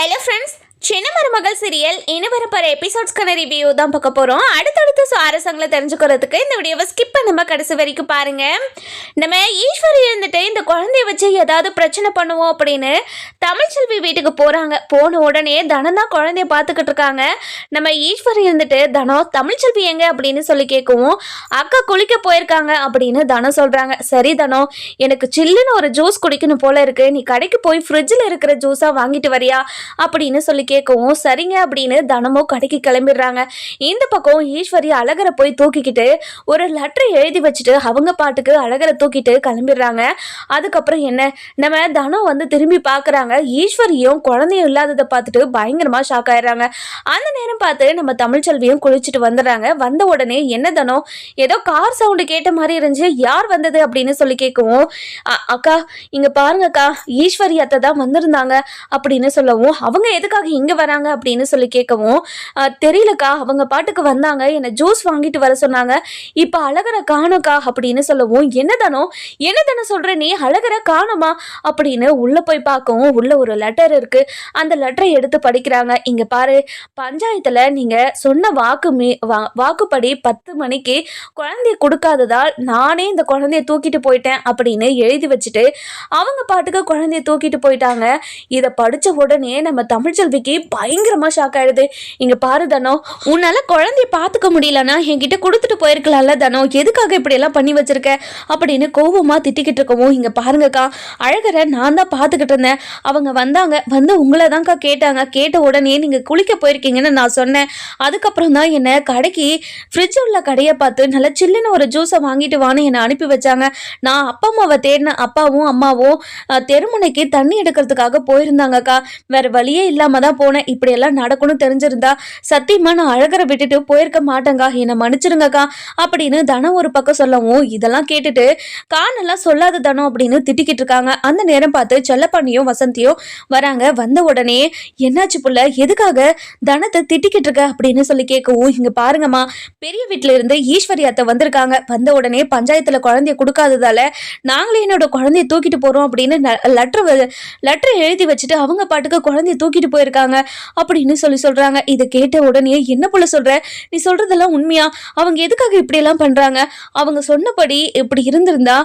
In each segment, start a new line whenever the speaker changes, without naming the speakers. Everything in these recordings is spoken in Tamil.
ஹலோ ஃப்ரெண்ட்ஸ், சின்ன மருமகள் சீரியல் இனி வரப்போகிற எபிசோட்ஸ்க்கான ரிவ்யூ தான் பார்க்க போகிறோம். அடுத்தடுத்து சுவாரஸ்யங்களை தெரிஞ்சுக்கிறதுக்கு இந்த வீடியோவை ஸ்கிப் பண்ணாமல் கடைசி வரைக்கும் பாருங்கள். நம்ம ஈஸ்வரி இருந்துட்டு இந்த குழந்தைய வச்சு ஏதாவது பிரச்சனை பண்ணுவோம் அப்படின்னு தமிழ்ச்செல்வி வீட்டுக்கு போகிறாங்க. போன உடனே தனம் தான் குழந்தைய பார்த்துக்கிட்டு இருக்காங்க. நம்ம ஈஸ்வரி இருந்துட்டு தனம் தமிழ்ச்செல்வி எங்க அப்படின்னு சொல்லி கேட்கவும், அக்கா குளிக்க போயிருக்காங்க அப்படின்னு தனம் சொல்கிறாங்க. சரி தனம், எனக்கு சில்லுன்னு ஒரு ஜூஸ் குடிக்கணும் போல இருக்கு, நீ கடைக்கு போய் ஃப்ரிட்ஜில் இருக்கிற ஜூஸாக வாங்கிட்டு வரியா அப்படின்னு சொல்லி கேட்கவும் சரிங்க அப்படின்னு தனமும் கடைக்கு கிளம்பிடுறாங்க. இந்த பக்கம் ஈஸ்வரி அழகரை போய் தூக்கிக்கிட்டு ஒரு லெட்டரை எழுதி வச்சுட்டு அவங்க பாட்டுக்கு அழகரை தூக்கிட்டு கிளம்பிடுறாங்க. அதுக்கப்புறம் என்ன, நம்ம தனம் வந்து திரும்பி பார்க்குறாங்க. ஈஸ்வரியும் குழந்தையும் இல்லாததை பார்த்துட்டு பயங்கரமாக ஷாக் ஆயிடுறாங்க. அந்த நேரம் பார்த்து நம்ம தமிழ்ச்செல்வியும் குளிச்சுட்டு வந்துடுறாங்க. வந்த உடனே என்ன தனம், ஏதோ கார் சவுண்டு கேட்ட மாதிரி இருந்துச்சு, யார் வந்தது அப்படின்னு சொல்லி கேட்கவும், அக்கா இங்கே பாருங்கக்கா, ஈஸ்வரி அத்தை தான் வந்திருந்தாங்க அப்படின்னு சொல்லவும், அவங்க எதுக்காக இங்கே வராங்க அப்படின்னு சொல்லி கேட்கவும், தெரியலக்கா, அவங்க பாட்டுக்கு வந்தாங்க, என்னை ஜூஸ் வாங்கிட்டு வர சொன்னாங்க, இப்போ அழகரை காணுக்கா அப்படின்னு சொல்லவும், என்னதானோ சொல்கிற நீ, அழகரை காணுமா அப்படின்னு உள்ளே போய் பார்க்கவும், உள்ள ஒரு லெட்டர் இருக்குது. அந்த லெட்டரை எடுத்து படிக்கிறாங்க. இங்கே பாரு, பஞ்சாயத்தில் நீங்கள் சொன்ன வாக்குப்படி 10 மணிக்கு குழந்தைய கொடுக்காததால் நானே இந்த குழந்தைய தூக்கிட்டு போயிட்டேன் அப்படின்னு எழுதி வச்சுட்டு அவங்க பாட்டுக்கு குழந்தைய தூக்கிட்டு போயிட்டாங்க. இதை படித்த உடனே நம்ம தமிழ்ச்செல்விக்கு பயங்கரமாக ஷாக் ஆயிடுது. இங்கே பாரு தனோ, உன்னால் குழந்தைய பார்த்துக்க முடியலன்னா என்கிட்ட கொடுத்துட்டு போயிருக்கலாம்ல தனோ, எதுக்காக இப்படியெல்லாம் பண்ணி வச்சிருக்க அப்படின்னு கோபமாக திட்டிக்கிட்டு இருக்கவும், இங்கே பாருங்கக்கா, அழகரை நான் தான் பார்த்துக்கிட்டு இருந்தேன், அவங்க வந்தாங்க, வந்து உங்களை தான்க்கா கேட்டாங்க, கேட்ட உடனே நீங்கள் குளிக்க போயிருக்கீங்கன்னு நான் சொன்னேன். அதுக்கப்புறம் தான் என்னை கடைக்கு ஃப்ரிட்ஜ் உள்ள கடையை பார்த்து நல்லா சில்லுன்னு ஒரு ஜூஸை வாங்கிட்டு வான்னு என்னை அனுப்பி வச்சாங்க. நான் அப்பா அம்மாவை தேடின, அப்பாவும் அம்மாவும் தெருமுனைக்கு தண்ணி எடுக்கிறதுக்காக போயிருந்தாங்கக்கா, வேற வழியே இல்லாம தான் போனேன். இப்படியெல்லாம் நடக்கணும் தெரிஞ்சிருந்தா சத்தியமா நான் அழகரை விட்டுட்டு போயிருக்க மாட்டேங்கா, என்னை மன்னிச்சிருங்கக்கா அப்படின்னு தனம் ஒரு பக்கம் சொல்லவும், இதெல்லாம் கேட்டுட்டு கானெல்லாம் சொல்லாத தனம் அப்படின்னு திட்டிக்கிட்டு இருக்காங்க. அந்த நேரம் பார்த்து செல்லப்பாண்டியும் வசந்தியும் வராங்க. வந்த உடனே என்னாச்சு புள்ள, எதுக்காக தனத்தை திட்டிக்கிட்டு இருக்க அப்படின்னு சொல்லி கேட்கவும், இங்க பாருங்கம்மா, பெரிய வீட்டுல இருந்து ஈஸ்வரி அத்தை வந்திருக்காங்க. வந்த உடனே பஞ்சாயத்துல குழந்தைய கொடுக்காததால நாங்களே என்னோட குழந்தைய தூக்கிட்டு போறோம் அப்படின்னு லெட்டர் எழுதி வச்சுட்டு அவங்க பாட்டுக்கு குழந்தைய தூக்கிட்டு போயிருக்காங்க அப்படின்னு சொல்றாங்க. இதை கேட்ட உடனே என்ன போல சொல்ற, நீ சொல்றதெல்லாம் உண்மையா, அவங்க எதுக்காக இப்படி எல்லாம் பண்றாங்க, அவங்க சொன்னபடி இப்படி இருந்திருந்தா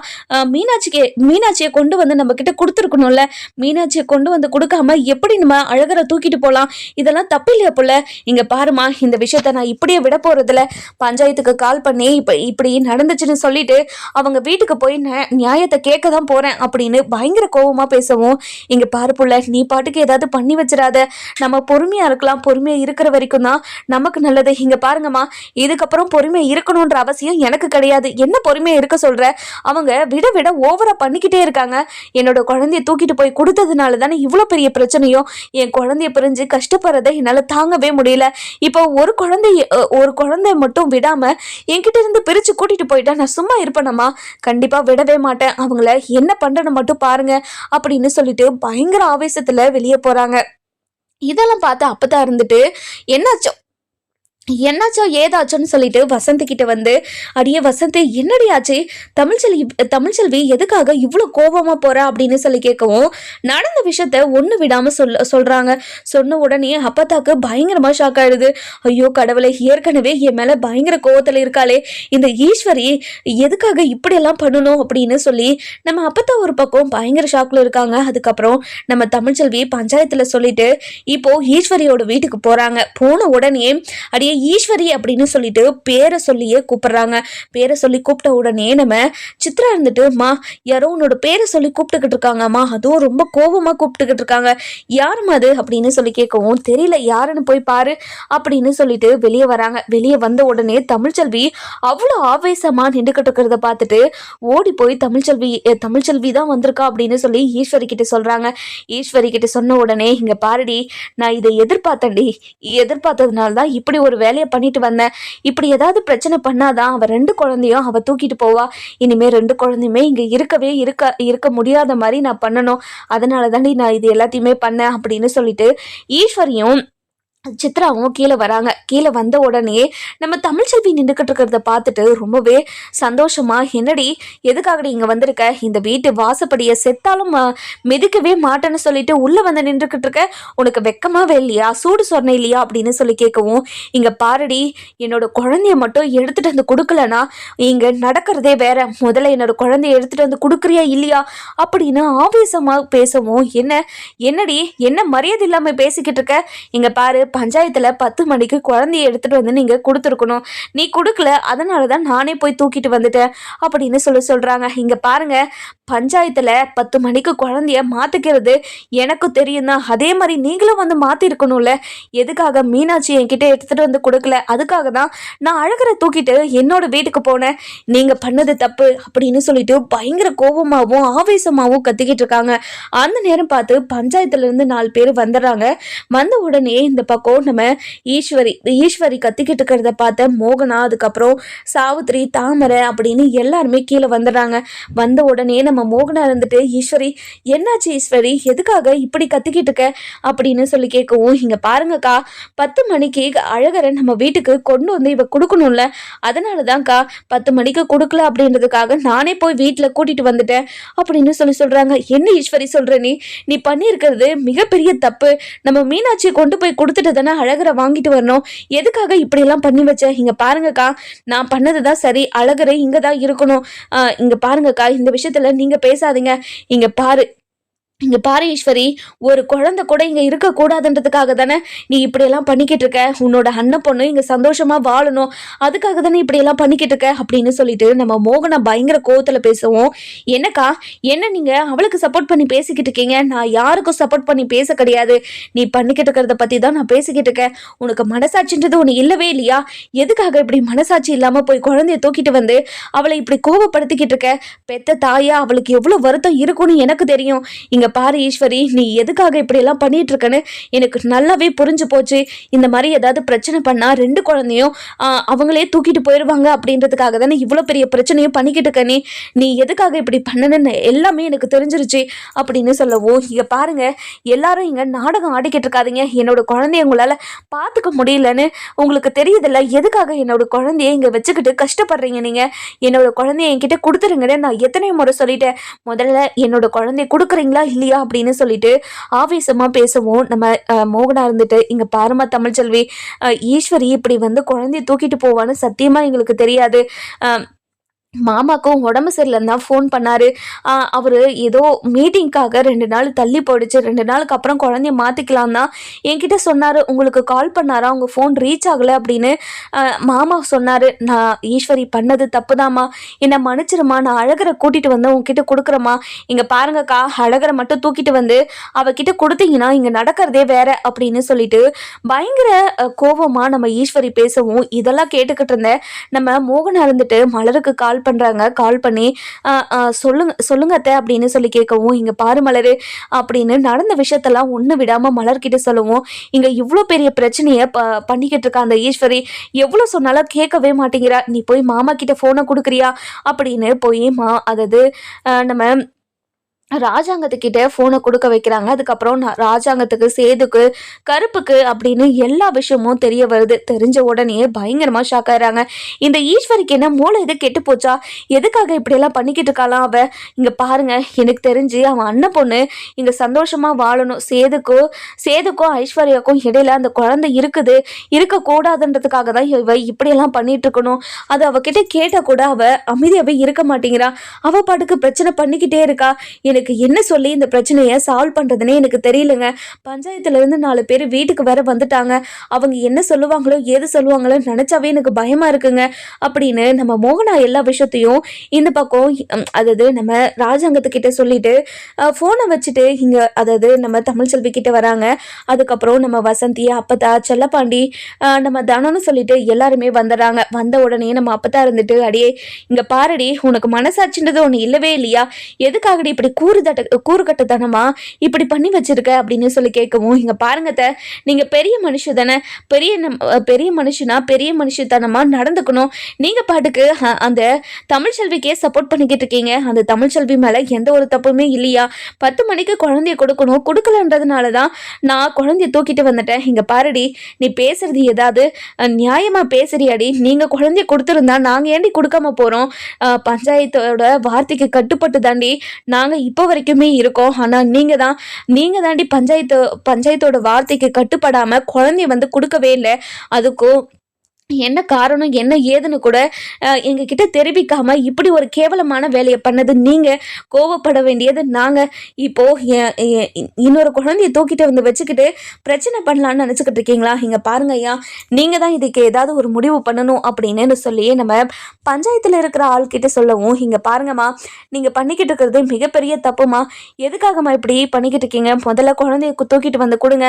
மீனாட்சியை கொண்டு வந்து நம்ம கிட்ட கொடுத்துருக்கணும்ல, மீனாட்சியை கொண்டு வந்து கொடுக்காம எப்படி நம்ம அழகரை தூக்கிட்டு போலாம், இதெல்லாம் தப்பு இல்லையா போல. இங்க பாருமா, இந்த விஷயத்த நான் இப்படியே விட போறதுல, பஞ்சாயத்துக்கு கால் பண்ணி இப்படி நடந்துச்சுன்னு சொல்லிட்டு அவங்க வீட்டுக்கு போய் நியாயத்தை கேட்க தான் போறேன் அப்படின்னு பயங்கர கோபமா பேசவும், இங்க பாரு புள்ள, நீ பாட்டுக்கு ஏதாவது பண்ணி வச்சிடாத, நம்ம பொறுமையா இருக்கலாம், பொறுமையா இருக்கிற வரைக்கும் தான் நமக்கு நல்லது. இங்க பாருங்கம்மா, இதுக்கப்புறம் பொறுமையா இருக்கணும்ன்ற அவசியம் எனக்கு கிடையாது. என்ன பொறுமையா இருக்க சொல்ற, அவங்க விட ஓவரா பண்ணிக்கிட்டே இருக்காங்க. என்னோட குழந்தைய தூக்கிட்டு போய் கொடுத்ததுனால தானே இவ்வளோ பெரிய பிரச்சனையும், என் குழந்தைய பிரிஞ்சு கஷ்டப்படுறதை என்னால தாங்கவே முடியல. இப்போ ஒரு குழந்தைய மட்டும் விடாம என்கிட்ட இருந்து பிரிச்சு கூட்டிட்டு போயிட்டா நான் சும்மா இருப்பேனம்மா, கண்டிப்பா விடவே மாட்டேன், அவங்கள என்ன பண்றேன்னு மட்டும் பாருங்க அப்படின்னு சொல்லிட்டு பயங்கர ஆவேசத்துல வெளியே போறாங்க. இதெல்லாம் பார்த்து அப்பதான் இருந்துட்டு என்னாச்சோ ஏதாச்சோன்னு சொல்லிட்டு வசந்தி கிட்ட வந்து, அடியே வசந்தி, என்னடி ஆச்சு, தமிழ்ச்செல்வி எதுக்காக இவ்வளோ கோபமா போறா அப்படின்னு சொல்லி கேட்கவும், நடந்த விஷயத்த ஒன்று விடாம சொல்றாங்க. சொன்ன உடனே அப்பத்தாக்கு பயங்கரமா ஷாக் ஆயிடுது. ஐயோ கடவுளை, ஏற்கனவே என் மேல பயங்கர கோவத்துல இருக்காளே இந்த ஈஸ்வரி, எதுக்காக இப்படியெல்லாம் பண்ணணும் அப்படின்னு சொல்லி நம்ம அப்பத்தா ஒரு பக்கம் பயங்கர ஷாக்ல இருக்காங்க. அதுக்கப்புறம் நம்ம தமிழ்ச்செல்வி பஞ்சாயத்துல சொல்லிட்டு இப்போ ஈஸ்வரியோட வீட்டுக்கு போறாங்க. போன உடனே அடியே ஈஸ்வரி அப்படின்னு சொல்லிட்டு பேரை சொல்லியே கூப்பிடுறாங்க. பேரை சொல்லி கூப்பிட்ட உடனே நம்ம சித்ரா இருந்துட்டு, மா யாரோ உன்னோட பேரை சொல்லி கூப்பிட்டுக்கிட்டு இருக்காங்கம்மா, அதுவும் ரொம்ப கோபமா கூப்பிட்டுக்கிட்டு இருக்காங்க, யாருமா அது அப்படின்னு சொல்லி கேட்கவும், தெரியல, யாருன்னு போய் பாரு அப்படின்னு சொல்லிட்டு வெளியே வராங்க. வெளியே வந்த உடனே தமிழ்ச்செல்வி அவ்வளோ ஆவேசமா நின்றுக்கிட்டு இருக்கிறத பார்த்துட்டு ஓடி போய் தமிழ்ச்செல்வி தான் வந்திருக்கா அப்படின்னு சொல்லி ஈஸ்வரி கிட்ட சொல்றாங்க. ஈஸ்வரி கிட்ட சொன்ன உடனே, இங்க பாருடி, நான் இதை எதிர்பார்த்ததுனால தான் இப்படி ஒரு வேலையை பண்ணிட்டு வந்தேன், இப்படி ஏதாவது பிரச்சனை பண்ணாதான் அவ 2 குழந்தையும் அவ தூக்கிட்டு போவா, இனிமே 2 குழந்தையுமே இங்க இருக்க முடியாத மாதிரி நான் பண்ணணும், அதனால தாண்டி நான் இது எல்லாத்தையுமே பண்ணேன் அப்படின்னு சொல்லிட்டு ஈஸ்வரியும் சித்ராவும் கீழே வராங்க. கீழே வந்த உடனே நம்ம தமிழ்ச்செல்வி நின்றுக்கிட்டு இருக்கிறத பார்த்துட்டு ரொம்பவே சந்தோஷமா, என்னடி எதுக்காகடி இங்க வந்திருக்க? இந்த வீட்டு வாசப்படியை செத்தாலும் மிதிக்கவே மாட்டேன்னு சொல்லிட்டு உள்ள வந்து நின்றுக்கிட்டு இருக்க, உனக்கு வெக்கமாவே இல்லையா? சூடு சொன்ன இல்லையா அப்படின்னு சொல்லி கேட்கவும், இங்க பாருடி, என்னோட குழந்தைய மட்டும் எடுத்துட்டு வந்து கொடுக்கலனா இங்க நடக்கிறதே வேற. முதல்ல என்னோட குழந்தைய எடுத்துட்டு வந்து கொடுக்குறியா இல்லையா அப்படின்னு ஆவேசமா பேசவும், என்னடி என்ன மரியாதை இல்லாம பேசிக்கிட்டு இருக்க? இங்க பாரு, பஞ்சாயத்துல 10 மணிக்கு குழந்தைய எடுத்துட்டு வந்து நீங்க கொடுத்துருக்கணும், நீ கொடுக்கல, அதனாலதான் நானே போய் தூக்கிட்டு வந்துட்டேன் அப்படின்னு சொல்றாங்க. இங்க பாருங்க, பஞ்சாயத்துல 10 மணிக்கு குழந்தைய மாத்திக்கிறது எனக்கு தெரியும் தான், அதே மாதிரி நீங்களும் வந்து மாத்திருக்கணும்ல. எதுக்காக மீனாட்சி என்கிட்ட எடுத்துட்டு வந்து கொடுக்கல, அதுக்காக தான் நான் அழகரை தூக்கிட்டு என்னோட வீட்டுக்கு போனேன். நீங்க பண்ணது தப்பு அப்படின்னு சொல்லிட்டு பயங்கர கோபமாவும் ஆவேசமாவும் கத்திக்கிட்டு இருக்காங்க. அந்த நேரம் பார்த்து பஞ்சாயத்துல இருந்து 4 பேர் வந்துடுறாங்க. வந்த உடனே இந்த பக்கம் நம்ம ஈஸ்வரி கத்திக்கிட்டு இருக்கிறத பார்த்த மோகனா, அதுக்கப்புறம் சாவித்ரி, தாமரை அப்படின்னு எல்லாருமே கீழே வந்துடுறாங்க. வந்த உடனே நம்ம மோகனா இருந்துட்டு, ஈஸ்வரி என்னாச்சு ஈஸ்வரி, எதுக்காக இப்படி கத்திக்கிட்டு இருக்க அப்படின்னு சொல்லி கேட்கவும், இங்க பாருங்கக்கா, 10 மணிக்கு அழகரை நம்ம வீட்டுக்கு கொண்டு வந்து இவ கொடுக்கணும்ல, அதனாலதான்க்கா 10 மணிக்கு கொடுக்கல அப்படின்றதுக்காக நானே போய் வீட்டுல கூட்டிட்டு வந்துட்டேன் அப்படின்னு சொல்றாங்க. என்ன ஈஸ்வரி சொல்ற, நீ பண்ணியிருக்கிறது மிகப்பெரிய தப்பு. நம்ம மீனாட்சியை கொண்டு போய் கொடுத்துட்டு தானே அழகரை வாங்கிட்டு வரணும், எதுக்காக இப்படி எல்லாம் பண்ணி வச்ச? இங்க பாருங்கக்கா, நான் பண்ணதுதான் சரி, அழகரை இங்கதான் இருக்கணும். இங்க பாருங்கக்கா, இந்த விஷயத்துல நீங்க பேசாதீங்க. இங்க பாரு ஈஸ்வரி, ஒரு குழந்தை கூட இங்க இருக்க கூடாதுன்றதுக்காக தானே நீ இப்படியெல்லாம் பண்ணிக்கிட்டு இருக்க. உன்னோட அண்ணன் பொண்ணு இங்க சந்தோஷமா வாழணும், அதுக்காக தானே இப்படியெல்லாம் பண்ணிக்கிட்டு இருக்க அப்படின்னு சொல்லிட்டு நம்ம மோகனா பயங்கர கோவத்துல பேசுவோம். என்னக்கா, என்ன நீங்க அவளுக்கு சப்போர்ட் பண்ணி பேசிக்கிட்டு இருக்கீங்க? நான் யாருக்கும் சப்போர்ட் பண்ணி பேச கிடையாது. நீ பண்ணிக்கிட்டு இருக்கிறத பத்தி தான் நான் பேசிக்கிட்டு இருக்கேன். உனக்கு மனசாட்சின்றது ஒண்ணு இல்லவே இல்லையா? எதுக்காக இப்படி மனசாட்சி இல்லாம போய் குழந்தைய தூக்கிட்டு வந்து அவளை இப்படி கோபப்படுத்திக்கிட்டு இருக்க? பெத்த தாயா, அவளுக்கு எவ்வளவு வருத்தம் இருக்கும்னு எனக்கு தெரியும். இங்க பாரு ஈஸ்வரி, நீ எதுக்காக இப்படி எல்லாம் பண்ணிட்டு இருக்கன்னு எனக்கு நல்லாவே புரிஞ்சு போச்சு. இந்த மாதிரி ஏதாவது பிரச்சனை பண்ணா 2 குழந்தையும் அவங்களே தூக்கிட்டு போயிடுவாங்க அப்படின்றதுக்காக தானே இவ்வளவு பெரிய பிரச்சனையும் பண்ணிக்கிட்டு இருக்க. நீ எதுக்காக இப்படி பண்ணணுன்னு எல்லாமே எனக்கு தெரிஞ்சிருச்சு அப்படின்னு சொல்லவும், இங்க பாருங்க, எல்லாரும் இங்க நாடகம் ஆடிக்கிட்டு இருக்காதீங்க. என்னோட குழந்தைய உங்களால பாத்துக்க முடியலன்னு உங்களுக்கு தெரியுதுல்ல, எதுக்காக என்னோட குழந்தைய இங்க வச்சுக்கிட்டு கஷ்டப்படுறீங்க? நீங்க என்னோட குழந்தைய என்கிட்ட கொடுத்துருங்கன்னு நான் எத்தனை முறை சொல்லிட்டேன். முதல்ல என்னோட குழந்தைய கொடுக்குறீங்களா இல்லையா அப்படின்னு சொல்லிட்டு ஆவேசமா பேசவும், நம்ம மோகனா இருந்துட்டு, இங்க பாருமா தமிழ்ச்செல்வி, ஈஸ்வரி இப்படி வந்து குழந்தைய தூக்கிட்டு போவான்னு சத்தியமா எங்களுக்கு தெரியாது. மாமாக்கும் உடம்பு சரியில்லைன்னு தான் ஃபோன் பண்ணாரு. அவரு ஏதோ மீட்டிங்காக 2 நாள் தள்ளி போயிடுச்சு, 2 நாளுக்கு அப்புறம் குழந்தைய மாத்திக்கலாம் தான் என்கிட்ட சொன்னாரு. உங்களுக்கு கால் பண்ணாரா, உங்க ஃபோன் ரீச் ஆகல அப்படின்னு மாமா சொன்னாரு. நான் ஈஸ்வரி பண்ணது தப்புதாம்மா, என்னை மன்னிச்சிருமா, நான் அழகரை கூட்டிட்டு வந்து உங்ககிட்ட கொடுக்குறேம்மா. இங்க பாருங்கக்கா, அழகரை மட்டும் தூக்கிட்டு வந்து அவகிட்ட கொடுத்தீங்கன்னா இங்க நடக்கிறதே வேற அப்படின்னு சொல்லிட்டு பயங்கர கோபமா நம்ம ஈஸ்வரி பேசவும், இதெல்லாம் கேட்டுக்கிட்டு இருந்தேன் நம்ம மோகனா இருந்துட்டு மலருக்கு கால் பண்றாங்க. கால் பண்ணி சொல்லுங்க அத்தை அப்படின்னு சொல்லி கேட்கவும், இங்க பாரு மலரு அப்படின்னு நடந்த விஷயத்தெல்லாம் ஒண்ணு விடாம மலர்கிட்ட சொல்லவும், இங்க இவ்வளோ பெரிய பிரச்சனைய பண்ணிக்கிட்டு இருக்கா அந்த ஈஸ்வரி, எவ்வளவு சொன்னாலும் கேட்கவே மாட்டேங்கிறா. நீ போய் மாமா கிட்ட போனை கொடுக்குறியா அப்படின்னு போய் அதாவது நம்ம ராஜாங்கத்துக்கிட்ட ஃபோனை கொடுக்க வைக்கிறாங்க. அதுக்கப்புறம் ராஜாங்கத்துக்கு, சேதுக்கு, கருப்புக்கு அப்படின்னு எல்லா விஷயமும் தெரிய வருது. தெரிஞ்ச உடனே பயங்கரமா ஷாக் ஆயிடுறாங்க. இந்த ஈஸ்வரிக்கு என்ன மூளை இது கெட்டு போச்சா? எதுக்காக இப்படியெல்லாம் பண்ணிக்கிட்டு இருக்காளாம் அவ? இங்க பாருங்க, எனக்கு தெரிஞ்சு அவன் அண்ணன் பொண்ணு இங்க சந்தோஷமா வாழணும். சேதுக்கும் ஐஸ்வர்யாக்கும் இடையில அந்த குழந்தை இருக்கக்கூடாதுன்றதுக்காக தான் இவ இப்படியெல்லாம் பண்ணிட்டு இருக்கணும். அது அவகிட்ட கேட்ட கூட அவ அமைதியாவே இருக்க மாட்டேங்கிறா. அவ பாட்டுக்கு பிரச்சனை பண்ணிக்கிட்டே இருக்கா. எனக்கு என்ன சொல்லி இந்த பிரச்சனையை சால்வ் பண்ணுறதுனே எனக்கு தெரியலங்க. பஞ்சாயத்துலேருந்து 4 பேர் வீட்டுக்கு வேற வந்துட்டாங்க. அவங்க என்ன சொல்லுவாங்களோ ஏது சொல்லுவாங்களோ நினச்சாவே எனக்கு பயமாக இருக்குங்க அப்படின்னு நம்ம மோகனா எல்லா விஷயத்தையும் இந்த பக்கம் அதாவது நம்ம ராஜாங்கத்துக்கிட்ட சொல்லிட்டு ஃபோனை வச்சுட்டு இங்கே அதாவது நம்ம தமிழ்ச்செல்வி கிட்ட வராங்க. அதுக்கப்புறம் நம்ம வசந்தி, அப்பத்தா, செல்லப்பாண்டி, நம்ம தனன்னு சொல்லிட்டு எல்லாருமே வந்துடுறாங்க. வந்த உடனே நம்ம அப்பத்தா இருந்துட்டு, அடியே இங்கே பாரடி, உனக்கு மனசாட்சின்றது ஒன்று இல்லவே இல்லையா? எதுக்காகடி இப்படி கூறுகட்டத்தனமா இப்படி பண்ணி வச்சிருக்க அப்படின்னு சொல்லி கேட்கவும், இங்க பாருங்க நீங்க பெரிய மனுஷ தானே, பெரிய மனுஷனா பெரிய மனுஷத்தனமா நடந்துக்கணும். நீங்க பாட்டுக்கு அந்த தமிழ்ச்செல்விக்கே சப்போர்ட் பண்ணிக்கிட்டு இருக்கீங்க. அந்த தமிழ்ச்செல்வி மேல எந்த ஒரு தப்புமே இல்லையா? 10 மணிக்கு குழந்தைய கொடுக்கணும், கொடுக்கலன்றதுனாலதான் நான் குழந்தைய தூக்கிட்டு வந்துட்டேன். இங்க பாருடி, நீ பேசுறது ஏதாவது நியாயமா பேசுறியாடி? நீங்க குழந்தைய கொடுத்துருந்தா நாங்க ஏண்டி கொடுக்காம போறோம்? பஞ்சாயத்தோட வார்த்தைக்கு கட்டுப்பட்டு தாண்டி நாங்க இப்போ வரைக்குமே இருக்கோம். ஆனா நீங்க தாண்டி பஞ்சாயத்தோட வார்த்தைக்கு கட்டுப்படாம குழந்தைய வந்து கொடுக்கவே இல்லை. அதுக்கும் என்ன காரணம் என்ன ஏதுன்னு கூட எங்ககிட்ட தெரிவிக்காம இப்படி ஒரு கேவலமான வேலையை பண்ணது நீங்க. கோவப்பட வேண்டியது நாங்க. இப்போ இன்னொரு குழந்தைய தூக்கிட்டு வந்து வச்சுக்கிட்டு பிரச்சனை பண்ணலான்னு நினச்சிக்கிட்டு இருக்கீங்களா? இங்க பாருங்க ஐயா, நீங்க தான் இதுக்கு ஏதாவது ஒரு முடிவு பண்ணணும் அப்படின்னு சொல்லி நம்ம பஞ்சாயத்துல இருக்கிற ஆள்கிட்ட சொல்லவும், இங்க பாருங்கம்மா, நீங்க பண்ணிக்கிட்டு இருக்கிறது மிகப்பெரிய தப்புமா. எதுக்காகம்மா இப்படி பண்ணிக்கிட்டு இருக்கீங்க? முதல்ல குழந்தைய தூக்கிட்டு வந்து கொடுங்க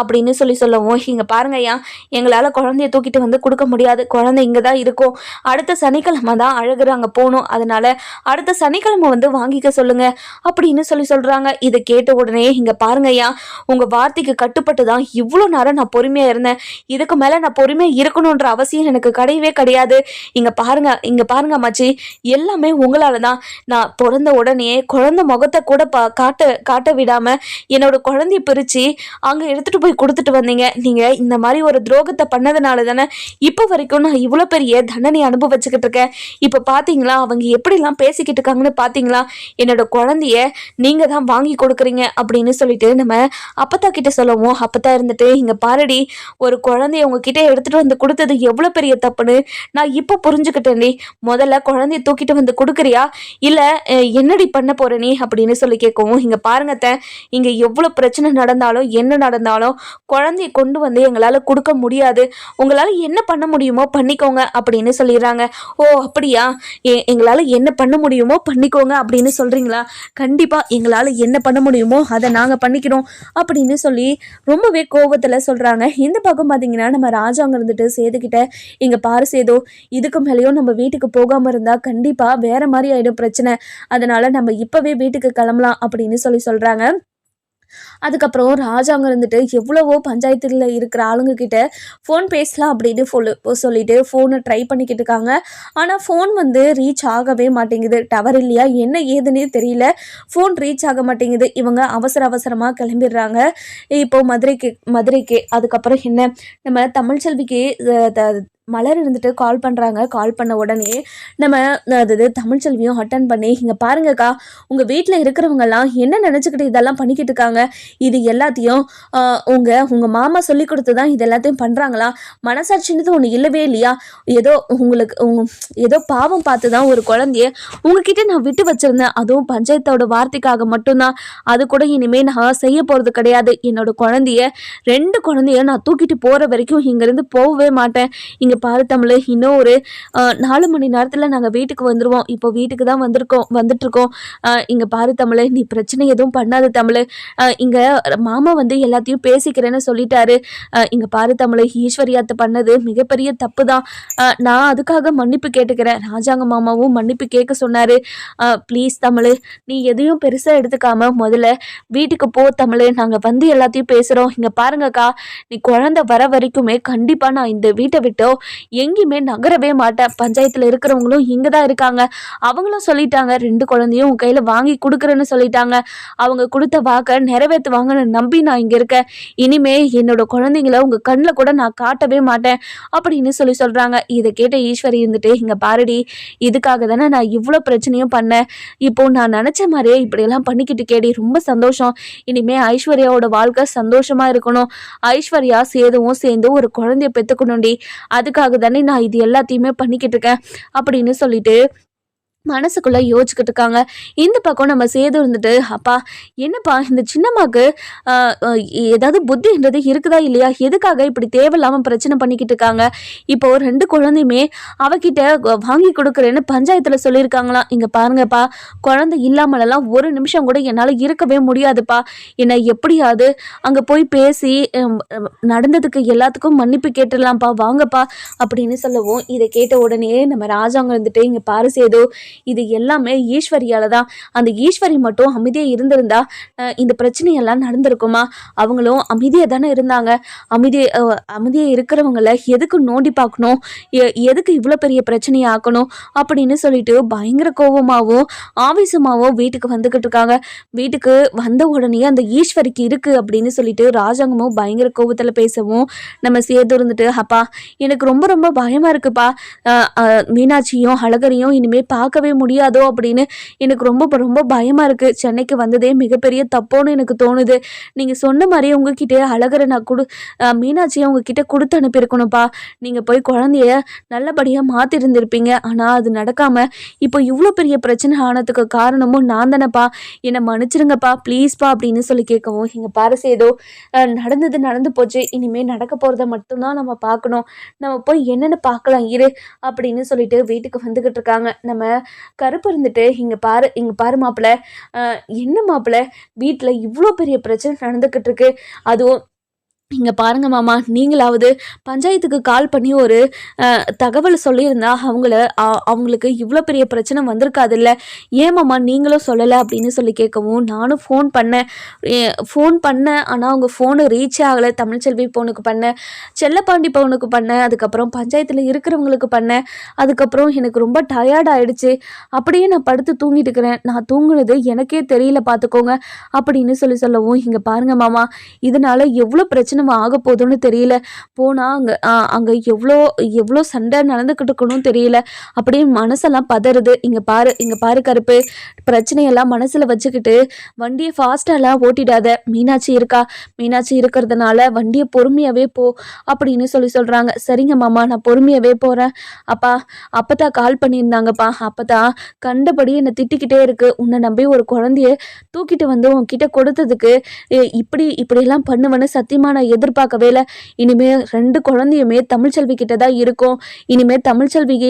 அப்படின்னு சொல்லவும், இங்க பாருங்க ஐயா, எங்களால குழந்தைய தூக்கிட்டு வந்து கொடுக்க முடியாது. குழந்தை இங்கே தான் இருக்கும். அடுத்த சனிக்கிழமை தான் அழகுற அங்கே போகணும். அதனால அடுத்த சனிக்கிழமை வந்து வாங்கிக்க சொல்லுங்க அப்படின்னு சொல்றாங்க. இதை கேட்ட உடனே, இங்க பாருங்க ஐயா, உங்க வார்த்தைக்கு கட்டுப்பட்டு தான் இவ்வளோ நேரம் நான் பொறுமையா இருந்தேன். இதுக்கு மேல நான் பொறுமையா இருக்கணும்ன்ற அவசியம் எனக்கு கிடையவே கிடையாது. இங்க பாருங்க மச்சி, எல்லாமே உங்களால தான். நான் பிறந்த உடனே குழந்தை முகத்தை கூட காட்ட விடாம என்னோட குழந்தைய பிரிச்சு அங்க எடுத்துட்டு போய் கொடுத்துட்டு வந்தீங்க. நீங்க இந்த மாதிரி ஒரு துரோகத்தை பண்ணதுனால தானே இப்போ வரைக்கும் நான் இவ்வளோ பெரிய தண்டனை அனுபவிச்சுக்கிட்டு இருக்கேன். இப்போ பார்த்தீங்களா அவங்க எப்படிலாம் பேசிக்கிட்டு இருக்காங்கன்னு பார்த்தீங்களா? என்னோட குழந்தைய நீங்க தான் வாங்கி கொடுக்குறீங்க அப்படின்னு சொல்லிட்டு நம்ம அப்பத்தா கிட்ட சொல்லவும், அப்பத்தா இருந்துட்டு, இங்க பாருடி, ஒரு குழந்தைய உங்ககிட்ட எடுத்துட்டு வந்து கொடுத்தது எவ்வளோ பெரிய தப்புன்னு நான் இப்போ புரிஞ்சுக்கிட்டேன்டி. முதல்ல குழந்தைய தூக்கிட்டு வந்து கொடுக்குறியா இல்ல என்னடி பண்ண போற நீ அப்படின்னு சொல்லி கேட்கவும், இங்க பாருங்க இங்க எவ்வளோ பிரச்சனை நடந்தாலும் என்ன நடந்தாலும் குழந்தைய கொண்டு வந்து எங்களால கொடுக்க முடியாது. உங்களால என்ன பண்ண முடியுமோ பண்ணிக்கோங்க அப்படின்னு சொல்லிடுறாங்க. ஓ அப்படியா, எங்களால் என்ன பண்ண முடியுமோ பண்ணிக்கோங்க அப்படின்னு சொல்கிறீங்களா? கண்டிப்பாக எங்களால் என்ன பண்ண முடியுமோ அதை நாங்கள் பண்ணிக்கிறோம் அப்படின்னு சொல்லி ரொம்பவே கோபத்தில் சொல்கிறாங்க. இந்த பக்கம் பார்த்தீங்கன்னா நம்ம ராஜாங்க இருந்துட்டு சேதுக்கிட்ட, இங்கே பாரு சேது, இதுக்கு மேலேயும் நம்ம வீட்டுக்கு போகாமல் இருந்தால் கண்டிப்பாக வேற மாதிரி ஆகிடும் பிரச்சனை. அதனால் நம்ம இப்போவே வீட்டுக்கு கிளம்பலாம் அப்படின்னு சொல்கிறாங்க. அதுக்கப்புறம் ராஜாங்க இருந்துட்டு எவ்வளவோ பஞ்சாயத்தில் இருக்கிற ஆளுங்க கிட்ட ஃபோன் பேசலாம் அப்படின்னு சொல்லிட்டு ஃபோனை ட்ரை பண்ணிக்கிட்டு இருக்காங்க. ஆனால் ஃபோன் வந்து ரீச் ஆகவே மாட்டேங்குது. டவர் இல்லையா என்ன ஏதுன்னே தெரியல, ஃபோன் ரீச் ஆக மாட்டேங்குது. இவங்க அவசரமாக கிளம்பிடுறாங்க இப்போ மதுரைக்கு. அதுக்கப்புறம் என்ன, நம்ம தமிழ்ச்செல்விக்கு மலர் இருந்துட்டு கால் பண்ணுறாங்க. கால் பண்ண உடனே நம்ம தமிழ்ச்செல்வியும் அட்டன் பண்ணி, இங்கே பாருங்கக்கா, உங்கள் வீட்டில் இருக்கிறவங்கெல்லாம் என்ன நினச்சிக்கிட்டு இதெல்லாம் பண்ணிக்கிட்டு இருக்காங்க. இது எல்லாத்தையும் உங்கள் மாமா சொல்லி கொடுத்து தான் இது எல்லாத்தையும் பண்ணுறாங்களா? மனசாட்சின்னு ஒன்று இல்லவே இல்லையா? ஏதோ பாவம் பார்த்து தான் ஒரு குழந்தைய உங்ககிட்ட நான் விட்டு வச்சுருந்தேன். அதுவும் பஞ்சாயத்தோட வார்த்தைக்காக மட்டும்தான். அது கூட இனிமேல் நான் செய்ய போகிறது கிடையாது. என்னோட 2 குழந்தைய நான் தூக்கிட்டு போகிற வரைக்கும் இங்கேருந்து போகவே மாட்டேன். இங்கே பாரு தமிழ், இன்னும் ஒரு 4 மணி நேரத்தில் நாங்கள் வீட்டுக்கு வந்துடுவோம். இப்போ வீட்டுக்கு தான் வந்துட்டுருக்கோம். இங்கே பாரு தமிழ், நீ பிரச்சனை எதுவும் பண்ணாத தமிழ். இங்கே மாமா வந்து எல்லாத்தையும் பேசிக்கிறேன்னு சொல்லிட்டாரு. இங்கே பாரு தமிழ், ஈஸ்வரியாத்த பண்ணது மிகப்பெரிய தப்பு தான். நான் அதுக்காக மன்னிப்பு கேட்டுக்கிறேன். ராஜாங்க மாமாவும் மன்னிப்பு கேட்க சொன்னார். ப்ளீஸ் தமிழ், நீ எதையும் பெருசாக எடுத்துக்காம முதல்ல வீட்டுக்கு போ தமிழ். நாங்கள் வந்து எல்லாத்தையும் பேசுகிறோம். இங்கே பாருங்கக்கா, நீ குழந்தை வர வரைக்குமே கண்டிப்பாக நான் இந்த வீட்டை விட்டோ எங்கேயுமே நகரவே மாட்டேன். பஞ்சாயத்தில் இருக்கிறவங்களும் இங்கே தான் இருக்காங்க. அவங்களும் சொல்லிட்டாங்க 2 குழந்தையும் உன் கையில் வாங்கி கொடுக்குறேன்னு சொல்லிட்டாங்க. அவங்க கொடுத்த வாக்கை நிறைவேற்றுவாங்கன்னு நம்பி நான் இங்கே இருக்கேன். இனிமே என்னோட குழந்தைங்கள உங்கள் கண்ணில் கூட நான் காட்டவே மாட்டேன் அப்படின்னு சொல்கிறாங்க. இதை கேட்ட ஈஸ்வரி இருந்துட்டு, இங்கே பாருடி, இதுக்காக தானே நான் இவ்வளோ பிரச்சனையும் பண்ணேன். இப்போ நான் நினச்ச மாதிரியே இப்படியெல்லாம் பண்ணிக்கிட்டு கேடி, ரொம்ப சந்தோஷம். இனிமே ஐஸ்வர்யாவோட வாழ்க்கை சந்தோஷமா இருக்கணும். ஐஸ்வர்யா சேதுவும் சேர்ந்து ஒரு குழந்தைய பெற்றுக்கணும்டி. அதுக்காக தானே நான் இது எல்லாத்தையுமே பண்ணிக்கிட்டு இருக்கேன் அப்படின்னு சொல்லிட்டு மனசுக்குள்ள யோசிச்சுக்கிட்டு இருக்காங்க. இந்த பக்கம் நம்ம சேது இருந்துட்டு, அப்பா என்னப்பா இந்த சின்னம்மாக்கு ஏதாவது புத்தின்றது இருக்குதா இல்லையா? எதுக்காக இப்படி தேவையில்லாமல் பிரச்சனை பண்ணிக்கிட்டு இருக்காங்க? இப்போ 2 குழந்தையுமே அவகிட்ட வாங்கி கொடுக்குறேன்னு பஞ்சாயத்தில் சொல்லியிருக்காங்களாம். இங்கே பாருங்கப்பா, குழந்தை இல்லாமலெல்லாம் ஒரு நிமிஷம் கூட என்னால் இருக்கவே முடியாதுப்பா. என்னை எப்படியாவது அங்கே போய் பேசி நடந்ததுக்கு எல்லாத்துக்கும் மன்னிப்பு கேட்டுடலாம்ப்பா, வாங்கப்பா அப்படின்னு சொல்லவும், இதை கேட்ட உடனே நம்ம ராஜாங்க இருந்துட்டு, இங்கே பாரு சேது, இது எல்லாமே ஈஸ்வரியால தான். அந்த ஈஸ்வரி மட்டும் அமைதியாக இருந்திருந்தா இந்த பிரச்சனையெல்லாம் நடந்திருக்குமா? அவங்களும் அமைதியாக தானே இருந்தாங்க. அமைதியாக இருக்கிறவங்கள எதுக்கு நோண்டி பார்க்கணும், எதுக்கு இவ்வளோ பெரிய பிரச்சனையை ஆக்கணும் அப்படின்னு சொல்லிட்டு பயங்கர கோபமாகவும் ஆவேசமாகவும் வீட்டுக்கு வந்துக்கிட்டு இருக்காங்க. வீட்டுக்கு வந்த உடனே அந்த ஈஸ்வரிக்கு இருக்கு அப்படின்னு சொல்லிட்டு ராஜாங்கமும் பயங்கர கோபத்தில் பேசவும் நம்ம சேது இருந்துட்டு, அப்பா எனக்கு ரொம்ப ரொம்ப பயமா இருக்குப்பா, மீனாட்சியும் அழகரையும் இனிமே பார்க்கவே முடியாதோ அப்படின்னு எனக்கு ரொம்ப ரொம்ப பயமா இருக்கு. சென்னைக்கு வந்ததே மிகப்பெரிய தப்போன்னு எனக்கு தோணுது. நீங்க சொன்ன மாதிரி உங்ககிட்ட அழகரை நான் மீனாட்சியை உங்ககிட்ட கொடுத்து அனுப்பியிருக்கணும்ப்பா. நீங்க போய் குழந்தைய நல்லபடியா மாத்திருந்திருப்பீங்க. ஆனா அது நடக்காம இப்போ இவ்வளோ பெரிய பிரச்சனை ஆனதுக்கு காரணமும் நான் தானேப்பா, என்னை மன்னிச்சிருங்கப்பா ப்ளீஸ்ப்பா அப்படின்னு சொல்லி கேட்கவும், இங்கே பாரு சேதோ, நடந்தது நடந்து போச்சு, இனிமேல் நடக்க போகிறத மட்டும்தான் நம்ம பார்க்கணும், நம்ம போய் என்னென்னு பார்க்கலாம் இரு அப்படின்னு சொல்லிட்டு வீட்டுக்கு வந்துக்கிட்டு இருக்காங்க. நம்ம கருப்பு இருந்துட்டு, இங்கே பாரு மாப்பிள்ள, என்ன மாப்பிள்ள வீட்டில் இவ்வளோ பெரிய பிரச்சனை நடந்துக்கிட்டு இருக்கு, அதுவும் இங்கே பாருங்க மாமா, நீங்களாவது பஞ்சாயத்துக்கு கால் பண்ணி ஒரு தகவல் சொல்லியிருந்தா அவங்களுக்கு இவ்வளோ பெரிய பிரச்சனை வந்திருக்காதுல்ல, ஏன் மாமா நீங்களும் சொல்லலை அப்படின்னு சொல்லி கேட்கவும், நானும் ஃபோன் பண்ணேன் ஆனால் அவங்க ஃபோனு ரீச் ஆகலை. தமிழ்ச்செல்வி ஃபோனுக்கு பண்ணேன், செல்லப்பாண்டி ஃபோனுக்கு பண்ணேன், அதுக்கப்புறம் பஞ்சாயத்தில் இருக்கிறவங்களுக்கு பண்ணேன், அதுக்கப்புறம் எனக்கு ரொம்ப டயர்ட் ஆகிடுச்சு, அப்படியே நான் படுத்து தூங்கிட்டு இருக்கிறேன், நான் தூங்குனது எனக்கே தெரியல பார்த்துக்கோங்க அப்படின்னு சொல்லவும், இங்கே பாருங்க மாமா, இதனால எவ்வளோ பிரச்சனை ஆக போதும்னு தெரியல, போனா அங்க எவ்வளோ சண்டை நடந்துக்கிட்டு இருக்கணும் தெரியல, அப்படியே மனசெல்லாம் பதறுது. இங்க பாரு கருப்பு, பிரச்சனையெல்லாம் மனசுல வச்சுக்கிட்டு வண்டியை ஃபாஸ்டாலாம் ஓட்டிடாத, மீனாட்சி இருக்கிறதுனால வண்டியை பொறுமையாவே போ அப்படின்னு சொல்றாங்க. சரிங்க மாமா, நான் பொறுமையாவே போறேன். அப்பதான் கால் பண்ணியிருந்தாங்கப்பா, அப்பதான் கண்டபடி என்னை திட்டிக்கிட்டே இருக்கு, உன்னை நம்பி ஒரு குழந்தைய தூக்கிட்டு வந்து உன்கிட்ட கொடுத்ததுக்கு இப்படியெல்லாம் பண்ணுவேன்னு சத்தியமா நான் எதிர்பார்க்கவே இல்லை. இனிமேல் 2 குழந்தையுமே தமிழ்ச்செல்வி கிட்ட தான் இருக்கும், இனிமேல் தமிழ்ச்செல்விக்கு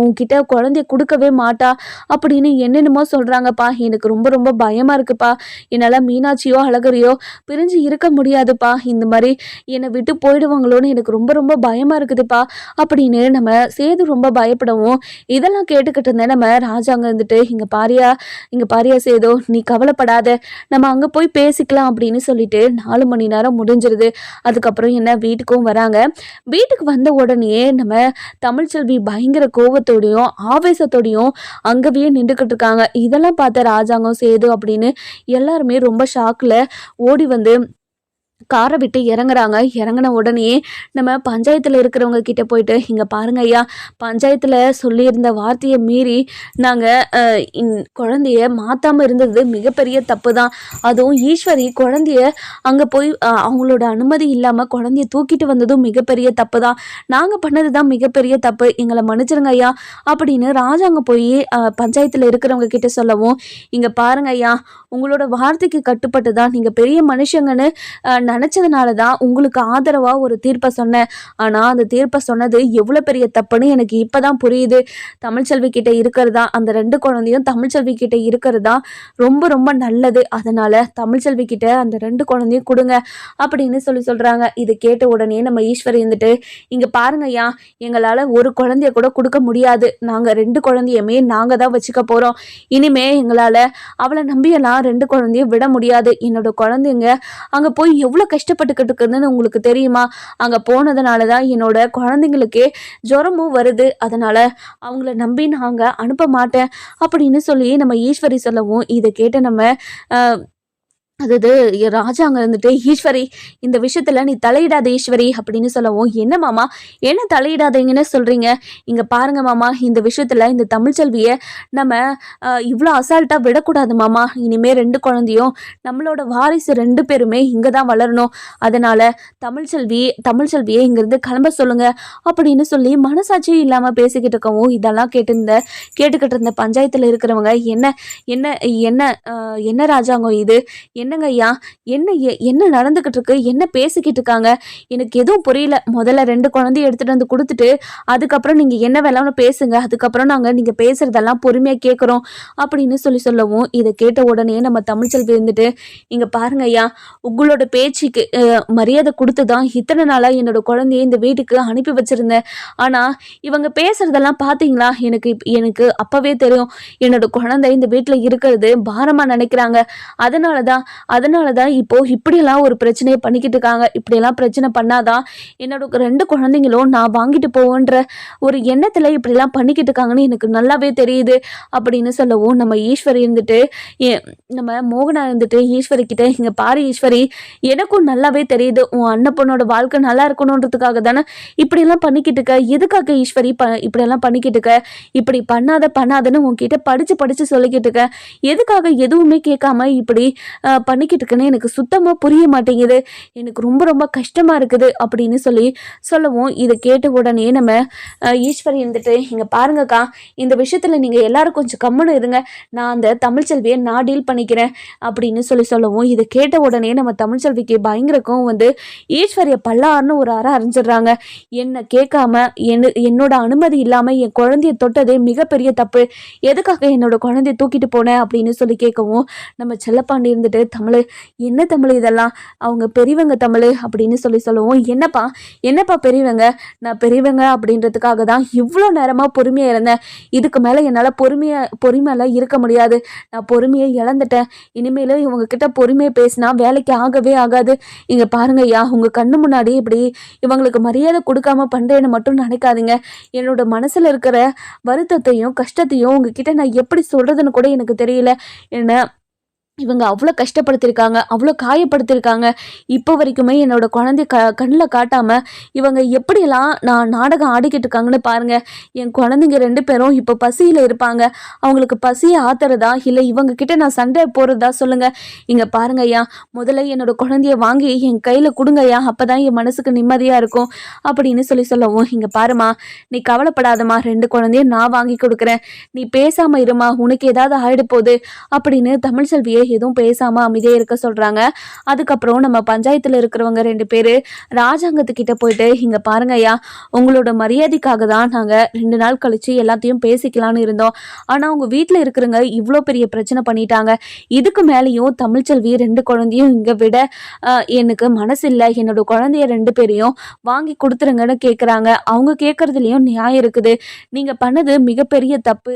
உன்கிட்ட குழந்தைய கொடுக்கவே மாட்டா அப்படின்னு என்னென்னமோ சொல்றாங்கப்பா. எனக்கு ரொம்ப ரொம்ப பயமா இருக்குப்பா, என்னால் மீனாட்சியோ அழகரையோ பிரிஞ்சு இருக்க முடியாதுப்பா, இந்த மாதிரி என்னை விட்டு போயிடுவாங்களோன்னு எனக்கு ரொம்ப ரொம்ப பயமா இருக்குதுப்பா அப்படின்னு நம்ம சேது ரொம்ப பயப்படவும், இதெல்லாம் கேட்டுக்கிட்டு இருந்தேன் நம்ம ராஜாங்க இருந்துட்டு, இங்க பாரியா சேதோ, நீ கவலைப்படாத, நம்ம அங்க போய் பேசிக்கலாம் அப்படின்னு சொல்லிட்டு 4 மணி நேரம் முடிஞ்சிருது. அதுக்கப்புறம் என்ன வீட்டுக்கும் வராங்க. வீட்டுக்கு வந்த உடனே நம்ம தமிழ்ச்செல்வி பயங்கர கோபத்தோடையும் ஆவேசத்தோடையும் அங்கவே நின்றுக்கிட்டு இருக்காங்க. இதெல்லாம் பார்த்த ராஜாங்கம் சேது அப்படின்னு எல்லாருமே ரொம்ப ஷாக்ல ஓடி வந்து காரை விட்டு இறங்குறாங்க. இறங்கின உடனே நம்ம பஞ்சாயத்தில் இருக்கிறவங்க கிட்ட போயிட்டு, இங்கே பாருங்க ஐயா, பஞ்சாயத்தில் சொல்லியிருந்த வார்த்தையை மீறி நாங்கள் குழந்தைய மாற்றாமல் இருந்தது மிகப்பெரிய தப்பு தான். அதுவும் ஈஸ்வரி குழந்தைய அங்கே போய் அவங்களோட அனுமதி இல்லாமல் குழந்தைய தூக்கிட்டு வந்ததும் மிகப்பெரிய தப்பு தான். நாங்கள் பண்ணது தான் மிகப்பெரிய தப்பு, எங்களை மன்னிச்சிருங்க ஐயா அப்படின்னு ராஜாங்க போய் பஞ்சாயத்தில் இருக்கிறவங்க கிட்ட சொல்லவும், இங்கே பாருங்க ஐயா, உங்களோட வார்த்தைக்கு கட்டுப்பட்டு தான் நீங்கள் பெரிய மனுஷங்கன்னு நினச்சதுனால தான் உங்களுக்கு ஆதரவாக ஒரு தீர்ப்பை சொன்னேன். ஆனால் அந்த தீர்ப்பை சொன்னது எவ்வளோ பெரிய தப்புன்னு எனக்கு இப்போ தான் புரியுது. தமிழ்ச்செல்வி கிட்ட இருக்கிறதா, அந்த 2 குழந்தையும் தமிழ்ச்செல்வி கிட்ட இருக்கிறதா ரொம்ப ரொம்ப நல்லது. அதனால் தமிழ்ச்செல்வி கிட்ட அந்த 2 குழந்தையும் கொடுங்க அப்படின்னு சொல்கிறாங்க. இது கேட்ட உடனே நம்ம ஈஸ்வரி இருந்துட்டு, இங்கே பாருங்க ஐயா, எங்களால் ஒரு குழந்தைய கூட கொடுக்க முடியாது. நாங்கள் 2 குழந்தையுமே நாங்கள் தான் வச்சுக்க போகிறோம். இனிமே எங்களால் அவளை நம்பியெல்லாம் 2 குழந்தையும் விட முடியாது. என்னோட குழந்தைங்க அங்கே போய் எவ்வளோ கஷ்டப்பட்டுக்கிட்டு இருக்குதுன்னு உங்களுக்கு தெரியுமா? அங்கே போனதுனால தான் என்னோட குழந்தைங்களுக்கே ஜுரமும் வருது. அதனால் அவங்கள நம்பி நாங்கள் அனுப்ப மாட்டேன் அப்படின்னு சொல்லி நம்ம ஈஸ்வரி சொல்லவும், இதை கேட்ட நம்ம அதாவது ராஜா அங்கே இருந்துட்டு, ஈஸ்வரி இந்த விஷயத்தில் நீ தலையிடாத ஈஸ்வரி அப்படின்னு சொல்லவும், என்ன மாமா என்ன தலையிடாதீங்கன்னு சொல்கிறீங்க? இங்கே பாருங்க மாமா, இந்த விஷயத்தில் இந்த தமிழ்ச்செல்வியை நம்ம இவ்வளோ அசால்ட்டாக விடக்கூடாது மாமா. இனிமேல் 2 குழந்தையும் நம்மளோட வாரிசு 2 பேருமே இங்கே தான் வளரணும். அதனால் தமிழ்ச்செல்வியை இங்கேருந்து கிளம்ப சொல்லுங்க அப்படின்னு சொல்லி மனசாட்சியும் இல்லாமல் பேசிக்கிட்டு இருக்கவும், இதெல்லாம் கேட்டுக்கிட்டு இருந்த பஞ்சாயத்தில் இருக்கிறவங்க, என்ன என்ன என்ன என்ன ராஜாங்கம் இது, என்ன என்னங்க ஐயா, என்ன நடந்துக்கிட்டு இருக்கு, என்ன பேசிக்கிட்டு இருக்காங்க, எனக்கு எதுவும் புரியல. முதல்ல 2 குழந்தைய எடுத்துட்டு வந்து கொடுத்துட்டு அதுக்கப்புறம் நீங்க என்ன வேணாலும் பேசுங்க, அதுக்கப்புறம் நாங்க நீங்க பேசுறதெல்லாம் பொறுமையா கேட்குறோம் அப்படின்னு சொல்லவும், இதை கேட்ட உடனே நம்ம தமிழ்ச்செல்வி இருந்துட்டு, இங்க பாருங்க ஐயா, உங்களோட பேச்சுக்கு மரியாதை கொடுத்து தான் இத்தனை நாளா என்னோட குழந்தைய இந்த வீட்டுக்கு அனுப்பி வச்சிருந்தேன். ஆனா இவங்க பேசுறதெல்லாம் பாத்தீங்களா, எனக்கு அப்பவே தெரியும் என்னோட குழந்தை இந்த வீட்டுல இருக்கிறது பாரமா நினைக்கிறாங்க. அதனாலதான் இப்போ இப்படியெல்லாம் ஒரு பிரச்சனையை பண்ணிக்கிட்டு இருக்காங்க. இப்படியெல்லாம் பிரச்சனை பண்ணாதான் என்னோட 2 குழந்தைங்களும் நான் வாங்கிட்டு போவேன்ற ஒரு எண்ணத்துல இப்படியெல்லாம் பண்ணிக்கிட்டு இருக்காங்கன்னு எனக்கு நல்லாவே தெரியுது அப்படின்னு சொல்லவும், நம்ம ஈஸ்வரி இருந்துட்டு நம்ம மோகனா இருந்துட்டு ஈஸ்வரி கிட்ட, இங்க பாரு ஈஸ்வரி, எனக்கும் நல்லாவே தெரியுது உன் அண்ணன் பொண்ணோட வாழ்க்கை நல்லா இருக்கணுன்றதுக்காக தானே இப்படியெல்லாம் பண்ணிக்கிட்டு இருக்க. எதுக்காக ஈஸ்வரி இப்படியெல்லாம் பண்ணிக்கிட்டு இருக்க, இப்படி பண்ணாதன்னு உன்கிட்ட படிச்சு சொல்லிக்கிட்டு இருக்க, எதுக்காக எதுவுமே கேட்காம இப்படி பண்ணிக்கிட்டு இருக்கேன்னு எனக்கு சுத்தமா புரிய மாட்டேங்குது, எனக்கு ரொம்ப ரொம்ப கஷ்டமா இருக்குது அப்படின்னு சொல்லவும், இதை கேட்ட உடனே நம்ம ஈஸ்வரி இருந்துட்டு, இங்க பாருங்கக்கா, இந்த விஷயத்துல நீங்க எல்லாரும் கொஞ்சம் கம்முன்னு இருங்க, நான் அந்த தமிழ்ச்செல்வியை நான் டீல் பண்ணிக்கிறேன் அப்படின்னு சொல்லவும், இதை கேட்ட உடனே நம்ம தமிழ்ச்செல்விக்கு பயங்கரக்கும் ஈஸ்வரிய பல்லார்னு ஒரு அறை அறிஞ்சிடுறாங்க. என்ன கேட்காம என்னோட அனுமதி இல்லாம என் குழந்தைய தொட்டதே மிகப்பெரிய தப்பு, எதுக்காக என்னோட குழந்தைய தூக்கிட்டு போனேன் அப்படின்னு கேட்கவும், நம்ம செல்லப்பாண்டி இருந்துட்டு, என்ன தமிழ் இதெல்லாம், அவங்க பெரியவங்க தமிழ் அப்படின்னு சொல்லவும், என்னப்பா பெரியவங்க, நான் பெரியவங்க அப்படின்றதுக்காக தான் இவ்வளோ நேரமா பொறுமையா இருந்தேன், இதுக்கு மேல என்னால பொறுமையெல்லாம் இருக்க முடியாது, நான் பொறுமையை இழந்துட்டேன், இனிமேலும் இவங்க கிட்ட பொறுமையை பேசினா வேலைக்கு ஆகவே ஆகாது. இங்க பாருங்க ஐயா, உங்க கண்ணு முன்னாடி இப்படி இவங்களுக்கு மரியாதை கொடுக்காம பண்றேன்னு மட்டும் நினைக்காதீங்க. என்னோட மனசுல இருக்கிற வருத்தத்தையும் கஷ்டத்தையும் உங்ககிட்ட நான் எப்படி சொல்றதுன்னு கூட எனக்கு தெரியல. என்ன இவங்க அவ்வளோ கஷ்டப்படுத்திருக்காங்க, அவ்வளோ காயப்படுத்திருக்காங்க, இப்போ வரைக்குமே என்னோட குழந்தை கண்ணில் காட்டாம இவங்க எப்படியெல்லாம் நான் நாடகம் ஆடிக்கிட்டு இருக்காங்கன்னு பாருங்க. என் குழந்தைங்க 2 பேரும் இப்போ பசியில் இருப்பாங்க, அவங்களுக்கு பசியை ஆத்துறதா இல்லை இவங்க கிட்ட நான் சண்டை போடுறதா சொல்லுங்க. இங்க பாருங்க ஐயா, முதல்ல என்னோட குழந்தைய வாங்கி என் கையில் கொடுங்க ஐயா, அப்பதான் என் மனசுக்கு நிம்மதியா இருக்கும் அப்படின்னு சொல்லவும், இங்க பாருமா, நீ கவலைப்படாதம்மா, 2 குழந்தைய நான் வாங்கி கொடுக்குறேன், நீ பேசாம இருமா, உனக்கு ஏதாவது ஆயிடு போகுது அப்படின்னு தமிழ்ச்செல்வியை எதுவும் பேசாம அமைதியே இருக்க சொல்றாங்க. அதுக்கப்புறம் நம்ம பஞ்சாயத்துல இருக்கிறவங்க 2 பேரு ராஜாங்கத்துக்கிட்ட போயிட்டு, இங்க பாருங்க ஐயா, உங்களோட மரியாதைக்காக தான் நாங்க 2 நாள் கழிச்சு எல்லாத்தையும் பேசிக்கலாம்னு இருந்தோம், ஆனா உங்க வீட்டுல இருக்கிறவங்க இவ்வளோ பெரிய பிரச்சனை பண்ணிட்டாங்க, இதுக்கு மேலேயும் தமிழ்ச்செல்வி 2 குழந்தையும் இங்க விட எனக்கு மனசு இல்லை, என்னோட குழந்தைய 2 பேரையும் வாங்கி கொடுத்துருங்கன்னு கேட்குறாங்க. அவங்க கேட்கறதுலயும் நியாயம் இருக்குது, நீங்க பண்ணது மிகப்பெரிய தப்பு,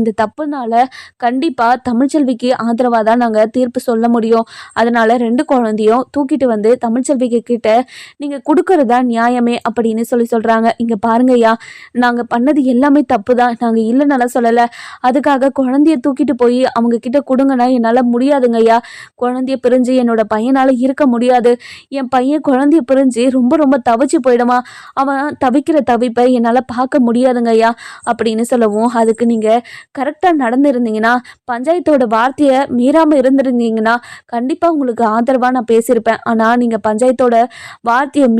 இந்த தப்புனால கண்டிப்பா தமிழ்ச்செல்விக்கு ஆதரவா தான் நாங்க தீர்ப்பு சொல்ல முடியும், அதனால 2 குழந்தையும் தூக்கிட்டு வந்து தமிழ்ச்செல்வி கிட்ட நீங்க கொடுக்கறதா நியாயமே அப்படின்னு சொல்றாங்க. இங்க பாருங்க ஐயா, நாங்க பண்ணது எல்லாமே தப்பு தான், நாங்க இல்லைன்னு சொல்லல, அதுக்காக குழந்தைய தூக்கிட்டு போய் அவங்க கிட்ட கொடுங்கன்னா என்னால முடியாதுங்க ஐயா, குழந்தைய பிரிஞ்சு என்னோட பையனால இருக்க முடியாது, என் பையன் குழந்தைய பிரிஞ்சு ரொம்ப ரொம்ப தவிச்சு போயிடுமா, அவன் தவிக்கிற தவிப்பை என்னால பார்க்க முடியாதுங்க ஐயா அப்படின்னு சொல்லவும், அதுக்கு நீங்க கரெக்டா நடந்திருந்தீங்கன்னா, பஞ்சாயத்தோட வார்த்தையை மீறாம இருந்திருந்தீங்கன்னா கண்டிப்பா உங்களுக்கு ஆதரவா நான் பேசியிருப்பேன். ஆனா நீங்க பஞ்சாயத்தோட வார்த்தையை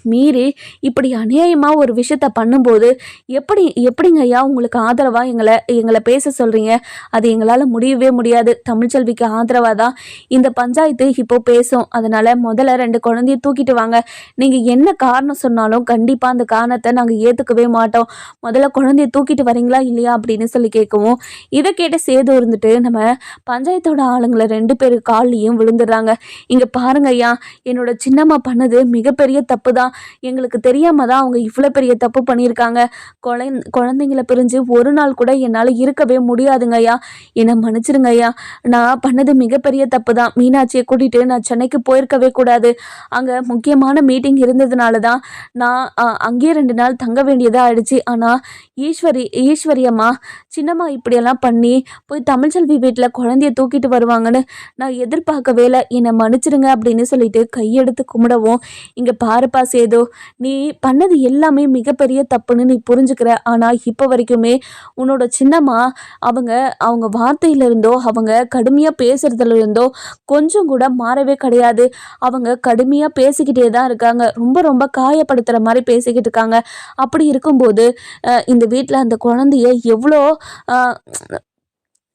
மீறி இப்படி அநியாயமா ஒரு விஷயத்த பண்ணும்போது எப்படிங்க ஐயா உங்களுக்கு ஆதரவா எங்களை பேச சொல்றீங்க, அது எங்களால முடியவே முடியாது, தமிழ்ச்செல்விக்கு ஆதரவா தான் இந்த பஞ்சாயத்து இப்போ பேசும், அதனால முதல்ல 2 குழந்தைய தூக்கிட்டு வாங்க, நீங்க என்ன காரணம் சொன்னாலும் கண்டிப்பா அந்த காரணத்தை நாங்க ஏத்துக்கவே மாட்டோம், முதல்ல குழந்தைய தூக்கிட்டு வரீங்களா இல்லையா அப்படின்னு கேட்கவும், இதை கேட்ட சேது இருந்துட்டு நம்ம பஞ்சாயத்தோட ஆளுங்களை 2 பேரு காலையும் விழுந்துடுறாங்க. இங்க பாருங்க ஐயா, என்னோட சின்னம்மா பண்ணது மிகப்பெரிய தப்பு தான், எங்களுக்கு தெரியாம தான் அவங்க இவ்வளோ பெரிய தப்பு பண்ணியிருக்காங்க, குழந்தைங்களை பிரிஞ்சு ஒரு நாள் கூட என்னால் இருக்கவே முடியாதுங்க ஐயா, என்னை மன்னிச்சிருங்க ஐயா, நான் பண்ணது மிகப்பெரிய தப்பு தான், மீனாட்சியை கூட்டிட்டு நான் சென்னைக்கு போயிருக்கவே கூடாது, அங்கே முக்கியமான மீட்டிங் இருந்ததுனால தான் நான் அங்கேயே 2 நாள் தங்க வேண்டியதாக ஆயிடுச்சு, ஆனால் ஈஸ்வரி அம்மா சின்னம்மா இப்படியெல்லாம் பண்ணி போய் தமிழ்ச்செல்வி வீட்டில் குழந்தைய தூக்கிட்டு வருவாங்கன்னு நான் எதிர்பார்க்கவே இல்லை, என்னை மன்னிச்சிருங்க அப்படின்னு சொல்லிட்டு கையெடுத்து கும்பிடவும், இங்கே பாருப்பா சேது, நீ பண்ணது எல்லாமே மிகப்பெரிய தப்புன்னு நீ புரிஞ்சுக்கிற, ஆனால் இப்போ வரைக்குமே உன்னோட சின்னம்மா அவங்க வார்த்தையில இருந்தோ அவங்க கடுமையாக பேசுறதுல இருந்தோ கொஞ்சம் கூட மாறவே கிடையாது, அவங்க கடுமையாக பேசிக்கிட்டே தான் இருக்காங்க, ரொம்ப ரொம்ப காயப்படுத்துகிற மாதிரி பேசிக்கிட்டு இருக்காங்க, அப்படி இருக்கும்போது இந்த வீட்டில் அந்த குழந்தைய எவ்வளோ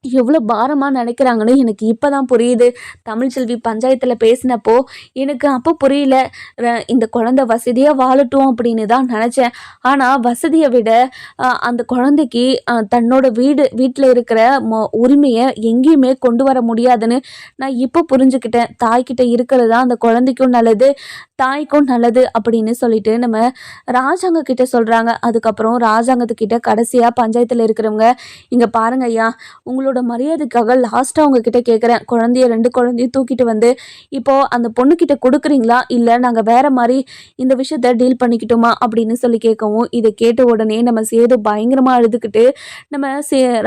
எவ்வளோ பாரமாக நினைக்கிறாங்கன்னு எனக்கு இப்போ தான் புரியுது. தமிழ்ச்செல்வி பஞ்சாயத்தில் பேசினப்போ எனக்கு அப்போ புரியல. இந்த குழந்தை வசதியாக வாழட்டும் அப்படின்னு தான் நினச்சேன். ஆனால் வசதியை விட அந்த குழந்தைக்கு தன்னோட வீட்டில் இருக்கிற உரிமையை எங்கேயுமே கொண்டு வர முடியாதுன்னு நான் இப்போ புரிஞ்சுக்கிட்டேன். தாய்கிட்ட இருக்கிறது தான் அந்த குழந்தைக்கும் நல்லது, தாய்க்கும் நல்லது அப்படின்னு சொல்லிட்டு நம்ம ராஜாங்க கிட்ட சொல்கிறாங்க. அதுக்கப்புறம் ராஜாங்கத்துக்கிட்ட கடைசியாக பஞ்சாயத்தில் இருக்கிறவங்க, இங்கே பாருங்க ஐயா, உங்களோட மரியாதைக்காக லாஸ்ட்டாக உங்ககிட்ட கேட்குறேன். குழந்தைய 2 குழந்தையும் தூக்கிட்டு வந்து இப்போது அந்த பொண்ணுக்கிட்ட கொடுக்குறீங்களா, இல்லை நாங்கள் வேற மாதிரி இந்த விஷயத்த டீல் பண்ணிக்கிட்டோமா அப்படின்னு சொல்லி கேட்கவும், இதை கேட்ட உடனே நம்ம சேது பயங்கரமாக அழுதுகிட்டு நம்ம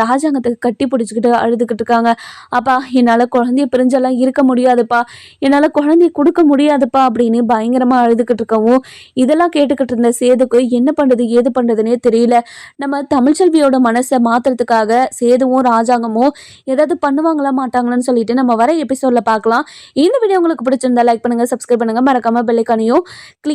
ராஜாங்கத்துக்கு கட்டி பிடிச்சிக்கிட்டு அழுதுகிட்டு இருக்காங்க. அப்பா, என்னால் குழந்தைய பிரிஞ்செல்லாம் இருக்க முடியாதுப்பா, என்னால் குழந்தைய கொடுக்க முடியாதுப்பா அப்படின்னு பயங்கரமாக அழுதுகிட்டு இருக்கவும், இதெல்லாம் கேட்டுக்கிட்டு இருந்த சேதுக்கு என்ன பண்ணுறது ஏது பண்ணுறதுனே தெரியல. நம்ம தமிழ்ச்செல்வியோட மனசை மாற்றுறதுக்காக சேதுவும் ராஜாங்கமும் ஏதாவது பண்ணுவாங்களா மாட்டாங்களான்னு சொல்லிட்டு நம்ம வர எபிசோட்ல பார்க்கலாம். இந்த வீடியோ உங்களுக்கு பிடிச்சிருந்தா லைக் பண்ணுங்க, சப்ஸ்கிரைப் பண்ணுங்க, மறக்காம பெல் ஐகானையும் கிளிக்